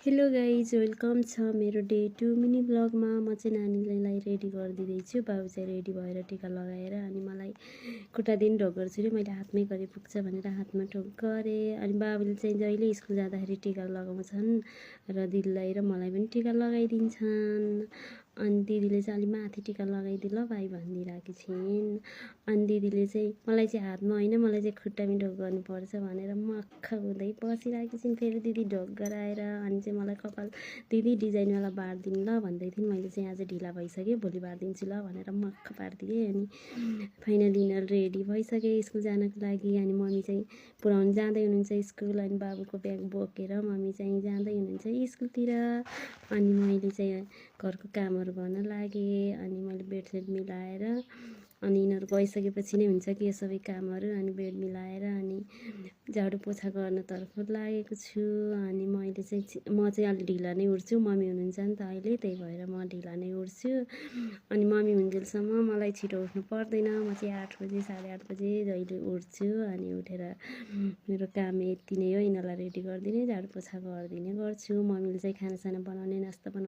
Hello guys welcome छ मेरो day 2 mini ब्लगमा। म चाहिँ नानीलाई रेडी गरिदिँदैछु। बाबु चाहिँ रेडी भएर टिका लगाएर अनि मलाई खुट्टा दिन ढोक गर्छु रे मैले हातमै गरे पुग्छ भनेर हातमा ढोक गरेँ। अनि बाबुले चाहिँ जहिले स्कुल जाँदाखेरि टिका लगाउँछन् र दिदीलाई र मलाई पनि टिका लगाइदिन्छन्। अनि दिदीले चाहिँ अलि माथि टिका लगाइदिए ल भाइ भनिदिइरहेकी छिन्। अनि दिदीले चाहिँ मलाई चाहिँ हातमा होइन मलाई चाहिँ खुट्टामै ढोक गर्नुपर्छ भनेर मक्ख हुँदै बसिरहेकी छिन्। फेरि दिदी ढोक गराएर अनि चाहिँ मलाई कपाल दिदी डिजाइनवाला बारिदिनु ल भन्दै थिइन्। मैले चाहिँ आज ढिला भइसक्यो भोलि बारिदिन्छु ल भनेर मक्ख पारिदिएँ। अनि फाइनली यिनीहरू रेडी भइसके स्कुल जानको लागि। अनि मम्मी चाहिँ पुऱ्याउनु जाँदै हुनुहुन्छ स्कुल। अनि बाबुको ब्याग बोकेर मम्मी चाहिँ जाँदै हुनुहुन्छ स्कुलतिर। अनि मैले चाहिँ घरको कामहरू गर्न लागेँ। अनि मैले बेडसेट मिलाएर अनि यिनीहरू गइसकेपछि नै हुन्छ कि यो सबै कामहरू। अनि बेड मिलाएर अनि झाडु पोछा गर्नतर्फ लागेको छु। अनि म चाहिँ अलि ढिला नै उठ्छु। मम्मी हुनुहुन्छ नि त अहिले, त्यही भएर म ढिला नै उठ्छु। अनि मम्मी हुन्जेलसम्म मलाई छिटो उठ्नु पर्दैन। म चाहिँ 8 बजे 8:30 बजे जहिले उठ्छु। अनि उठेर मेरो काम यति नै हो, यिनीहरूलाई रेडी गरिदिने झाडु पोछा गरिदिने गर्छु। मम्मीले चाहिँ खानासाना बनाउने नास्ता बनाउने